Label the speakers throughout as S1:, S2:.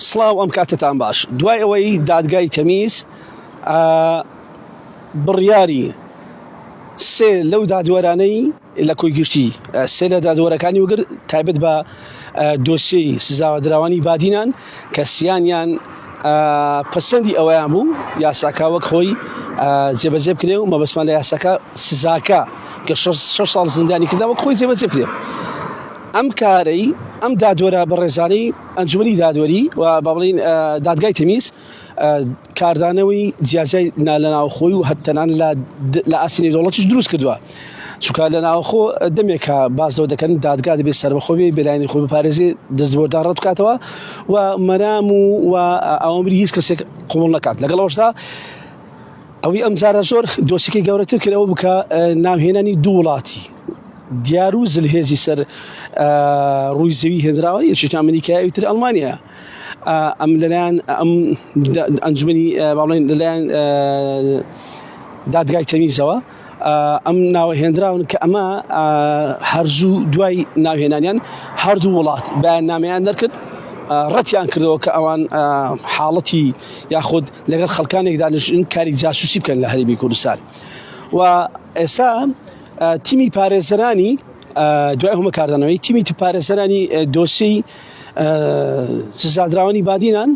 S1: سڵاو ئەم کاتتان باش. دوای ئەوەی دادگای تەمیز بڕیاری سێ لەو دادوەرانەی لە کۆیگشتی سێ لە دادوەرەکانی وەگر تایبەت بە دۆسیەی سزاوەدراوانی بادینان کە سییانیان پەسەندی ئەوەیان بوو یاساکە وەک خۆی جێبەجێ بکرێ و مەبەستمان لە یاساکە سزاکە کە 6 ساڵ زیندانی کردا وەک خۆی جێبەجێ بکرێ. ئەم کارەی ئەم دادوەرە بەڕێزانەی ئەنجومەنی دادوەری و با بڵین دادگای تەمیز کاردانەوەی جیاجای لە ناوخۆی و هەتەنان لە ئاسینی دەوڵەتیش دروست کردووە. چونکە لە ناوخۆ دەمێکە باز لەوە دەکەن دادگا دەبێت سەربەخۆی بێلایانی خۆی بپارێزێ دەستبەردان ڕەت بکاتەوە و مەرام و ئەوەمری هیچ کەسێک قومڵ نەکات. لەگەڵ ئەوەشدا ئەوەی ئەم جارە زۆر دۆسیەکەی گەورەتر کردەوە بکە ناوهێنانی دوو وڵاتی دیار و زلهێزی سەر ڕووی زەوی هێنراوە یەکێکی ئەمریکایی تر ئەڵمانیا. ئەم لەلایەن ئەم ئەنجومەنی باڵێن لەلایەن دادگای تەمیزەوە ئەم ناوهێنراون کە ئەمە هەرزوو دوای ناوهێنانیان هەردوو وڵات بەیاننامەیان دەرکرد ڕەتیان کردەوە کە ئەوان حاڵەتی یاخود لەگەڵ خەڵکانێکدا نشن کاری جاسوسی بکەن لە هەرێمی کوردستان. و ئێستا تیمی پارێزەرانی دوای هەموو کاردانەوەی تیمی پارێزەرانی دۆسی سزادراوانی بادینان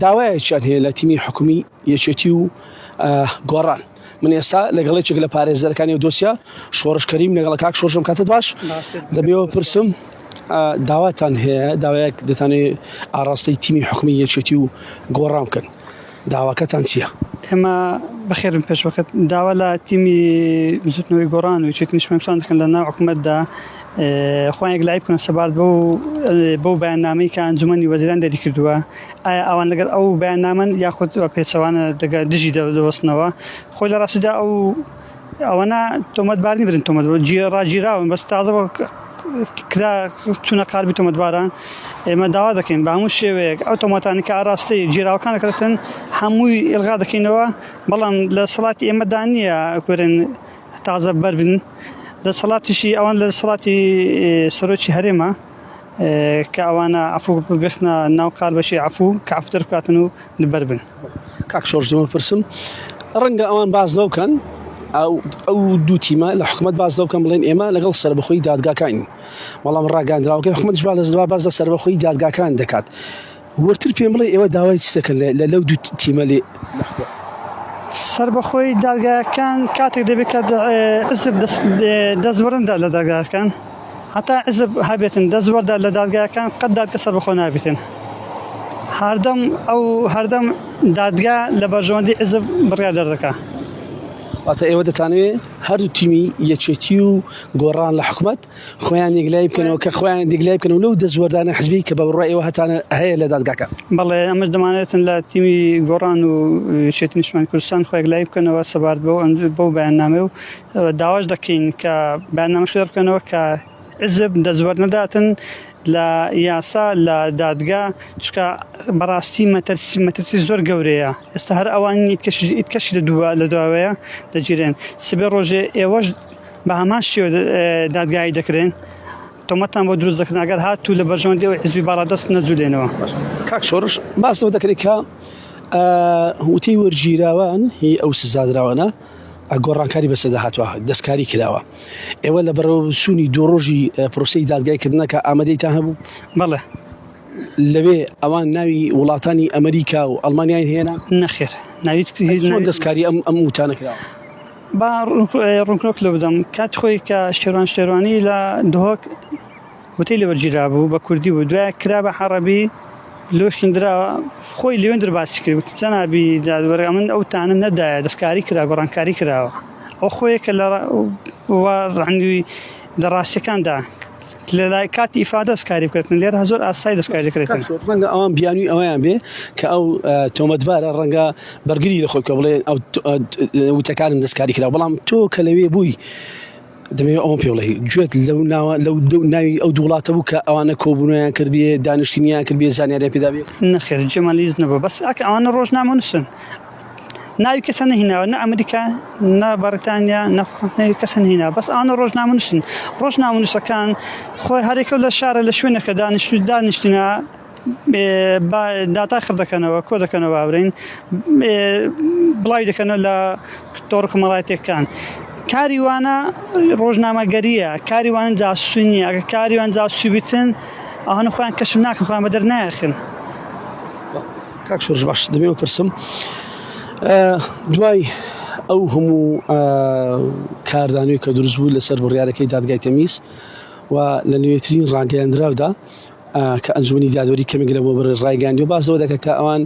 S1: داوایەکیان هەیە لە تیمی حکومی یەکێتی و گۆڕان. من ئێستا لەگەڵێکێک لە پارێزەرەکانی و دۆسیە شۆڕشکەریم لەگەڵ کاک شۆژم کاتت باش دەبێەوە پرسم داواتان هەیە داوایەک دەتانێت ئاڕاستەی تیمی حکومی یەکێتی و گۆڕان بکەن داواکەتان چییە؟
S2: ئێمە بەخێرم پێشوەکەت داوا لە تیمی زوتنەوەی گۆڕان و یەکێتی نیشتمانیشان دەکەن لە ناو حکوومەتدا خۆیان یەکلای بکەن سەبارەت بەو بەیاننامەی کە ئەنجومەنی وەزیران دەری کردووە ئایا ئەوان لەگەڵ ئەو بەیاننامەن یاخود پێچەوانە دژی دەوەستنەوە. خۆی لە ڕاستیدا ئەوەنە تۆمەتبار نبرن ڕاگیراون بەس تازە کرا چونە قالبی تۆمەتباران. ئێمە داوا دەکەین بە هەموو شێوەیەک ئەو تۆمەتانی کە ئاراستەی جیراوەکان دەکرێتن هەمووی ئێلغا دەکەینەوە بەڵام لە سەڵاتی ئێمەدا نییە کوێرن تازە بەربن دەسەڵاتیشی ئەوان لە دەسەڵاتی سەرۆکی هەرێمە کە ئەوانە عەفو بخنە ناو قالبەشی عەفو کە عەفوتر بکاتن و بەربن.
S1: کاک شۆڕژ دەمە پرسم ڕەنگە ئەوان باز لەو بکەن ئەو دوو تیمە لە حکوومەت باز لەو بکەن بڵێن ئێمە لەگەڵ سەربەخۆی دادگاکانین بەڵام ڕاگەاندراوەکەی حکوومەتیش باز لە سەربەخۆی دادگاکان دەکات. وەرتر پێم بڵێ ئێوە داوای چی دەکەن لەو دوو تیمە لێ
S2: سەربەخۆی دادگاکان کاتێک دەبێت کە حزب دەستوەرندا لە دادگاکان هەتا حزب هەبێتن دەستوەردا لە دادگاکان قەت دادگا سەربەخۆ نابێتن. هەردەم دادگا لە بەرژەوەندی حزب بڕیار دەردەکات.
S1: واتە ئێوە دەتانوێت هەردوو تیمی یەکێتی و گۆڕان لە حکوومەت خۆیان یەکلای بکەنەوە کە خۆیان یەکلای بکەن و لەو دەستوەردانە حزبی کە بە بڕای ئێوە هەتانە هەیە لە دادگاکە.
S2: بەڵێ ئەمەش دەمانێتن لە تیمی گۆڕان و یەکێتی نیشتمانی کوردستان خۆی یەکلای بکەنەوە سەبارەت بەو بەیاننامە و داواش دەکەین کە بەیاننامەش بکەنەوە کە حزب دەستوەرد نەداتن لە یاسا لە دادگا چکە بەڕاستی مەترسی زۆر گەورەیە. ئێستا هەر ئەوانی ئیتکەشی لە دواوەیە دەگیرێن سبێ ڕۆژێ ئێوەش بە هەمان شێوە دادگایی دەکرێن تۆمەتان بۆ دروست دەکەن ئەگەر هاتوو لە بەرژەوەندیەوە حیزبی باڵادەست نەجوولێنەوە.
S1: کاک شۆڕژ باسەوە دەکرێت کە وتەی وەرگیراوان هی ئەو سزادراوانە گۆڕانکاری بەسەدا هاتووە دەستکاری کراوە. ئێوە لە بەڕێوەچوونی دوو ڕۆژی پرۆسەی دادگایکردنەکە ئامادەیتان هەبوو؟
S2: بەڵێ.
S1: لەوێ ئەوان ناوی وڵاتانی ئەمریکا و ئەڵمانیای هێنا؟
S2: نەخێر ناویت
S1: دەستکاری ئەم وتانە کراوە.
S2: با ڕوونکۆک لە بدەم کات خۆی کە شێروانی لە دهۆک وتەی لە وەرگیرا بوو بە کوردی بوو دوای کرا بە عەرەبی لۆ خوێندراوە خۆی لێوێن دەرباسی کرد وتی جەنابی دادوەرە من ئەو تانە نەدایە دەستکاری کرا گۆڕانکاری کراوە. ئەو خۆیەکە لە ڕەنگی دەڕاستیەکاندا لە لای کاتی ئیفادە دەستکاری بکرێتن لێرە زۆر ئاسایی دەستکاری دەکرێتن.
S1: ڕەنگە ئەوان بیانووی ئەویان بێ کە ئەو تۆمەتبارە ڕەنگە بەرگری لە خۆی کە بڵێن ئەو وتەکانم دەستکاری کرا بەڵام تۆ کە لەوێ بووی دەمەوێت ئەوم پێ بڵێ گوێت لەو ناوی ئەو دوو وڵاتە بوو کە ئەوانە کۆبوونیان کردبێ دانیشتنیان کردبێ زانیاریان پێدا بێت؟
S2: نەخێر جێمالیز نەبوو بەس ئەکە ئەوانە ڕۆژنامە نووسن ناوی کەسە نەهیناوە نە ئەمریکا نە بەریتانیا نە فڕەنسا کەسە نەهیناوە بەس ئەوانە ڕۆژنامە نووسن. ڕۆژنامە نووسەکان خۆی هەرێکە لە شارە لە شوێنەکە دانیشتنا داتا خڕ دەکەنەوە کۆ دەکەنەوە باورین بڵاوی دەکەنەوە لە تۆڕ کۆمەڵایەتەکان کاری وانە ڕۆژنامەگەریە کاری وانە جاسووسی نییە ئەگە کاری وان جاسووسی بیتن ئەوانە خۆیان کەشف ناکەن خۆیان بەدەر نایەخن
S1: کاک شۆرش باش دەبێ پرسم دوای ئەو هەموو کاردانەوەی کە دروست بوو لەسەر بڕیارەکەی دادگای تەمیز و لە نوێترین ڕاگەیاندراودا کە ئەنجومی دادوەری کەمێک لە بۆ ڕایگەاندی و باسەوە دەکە کە ئەوان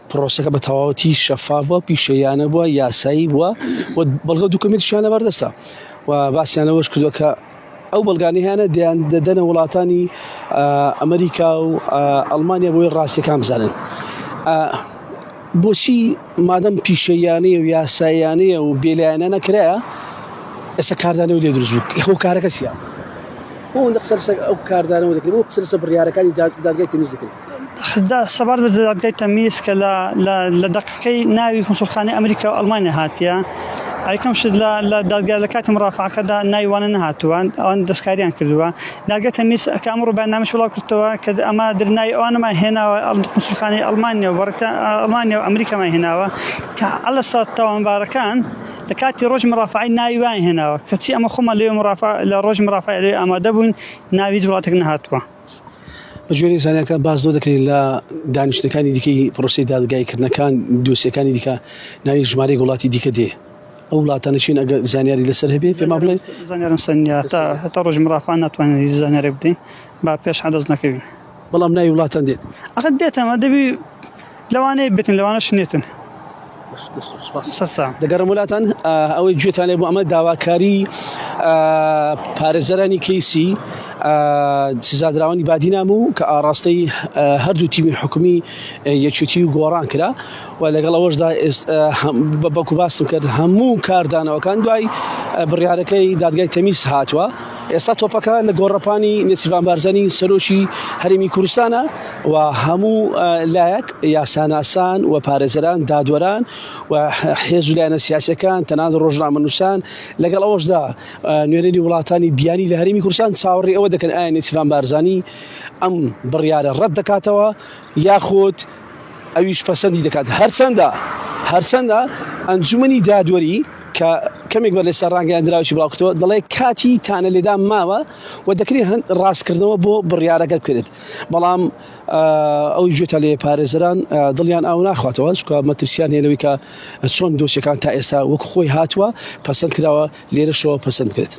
S1: پرۆسەکە بە تەواوەتی شەفاف بووە پیشەیانە بووە یاسایی بووە و بەڵگە دوکمنتیشیانە بەردەستە و باسییانەوەش کردووە کە ئەو بەڵگانەی هەیەە دەیان دەدەنە وڵاتانی ئەمریکا و ئەڵمانیا بۆی ڕاستیەکان بزانن بۆچی مادەم پیشەیانەیە و یاساییانەیە و بێلایەنە نەکرایە ئێستا کاردانەوە لێ دروست بوو ئەو کارەکە چییە ئەوەندە قسە ئەو کاردانەوە دەکرێت بۆ قسە لەسەر بڕیارەکانی دادگای تەمیز دەکرێت
S2: سەبارەت بە دادگای تەمیز کە لە دەقەکەی ناوی کۆنسوڵخانەی ئەمریکا و ئەڵمانیا هاتیە ئەیکەم شت لە دادگای لە کاتی مڕافعەکەدا ناویوانە نەهاتووان ئەوان دەستکاریان کردووە دادگای تەمیز کە ئەمڕۆ بەیاننامەش بڵاو کردەوە کە ئەمە درناوی ئەوانەمان هێناوە کۆنسوڵخانەی ئەڵمانیا و ئەڵمانیا و ئەمریکامان هێناوە کە ئەلەسا تاوانبارەکان لە کاتی ڕۆژ مڕافعی ناویوان هێناوە کەچی ئەمە خۆمان لە ڕۆژ مڕافعی لێ ئامادە بوون ناوی وڵاتێک نەهاتووە
S1: بە جوێنی زانیەکان باس زۆر دەکرێت لە دانیشتەکانی دیکەی پرۆسی دادگایکردنەکان دۆسیەکانی دیکە ناوی ژمارەی وڵاتی دیکە دێ ئەو وڵاتانە چین ئەگە زانیاری لەسەر هەبێ پێما بڵێ
S2: زانیارم سەنیا هەتا ڕۆژ مڕافعان ناتوانێت زانیاری بدەین با پێش حەدەست نەکەوین
S1: بەڵام ناوی وڵاتان دێت
S2: ئەخە دێتەمە دەبی لەوانەیە بێتن لەوانە شنێتن
S1: دەگەڕم وڵاتان ئەوەی گوێتانێ بۆ ئەمە داواکاری پارێزەرانی کەیسی سزادراوانی بادینام و کە ئاڕاستەی هەردوو تیمی حکومی یەکێتی و گۆڕان کرا و لەگەڵ ئەوەشدا بەکو باسم کرد هەموو کاردانەوەکان دوای بڕیارەکەی دادگای تەمیز هاتووە ئێستا تۆپەکە لە گۆڕەپانی نێچیروان بارزانی سەرۆکی هەرێمی کوردستانە و هەموو لایەک یاساناسان و پارێزەران دادوەران و حێز و لایەنە سیاسیەکان تەنانەت ڕۆژنامەنووسان لەگەڵ ئەوەشدا نوێنەری وڵاتانی بیانی لە هەرێمی کوردستان چاوەڕێی ئەوە دەکەن ئایا نێچیروان بارزانی ئەم بڕیارە ڕەت دەکاتەوە یاخۆت ئەویش پەسەندی دەکات هەرچەندە ئەنجومەنی دادوەری کە کەمێک بە لەسەر ڕاگەیاندراوی بڵاوکردەوە دەڵێ کاتی تانە لێدا ماوە و دەکرێت ڕاستکردنەوە بۆ بڕیارەکە بکرێت بەڵام ئەوی گوێتە لێ پارێزەران دڵیان ئاو ناخواتەوە چکە مەترسیان هێنەوەی کە چۆن دۆسیەکان تا ئێستا وەک خۆی هاتووە پەسەند کراوە لێرەشەوە پەسەند بکرێت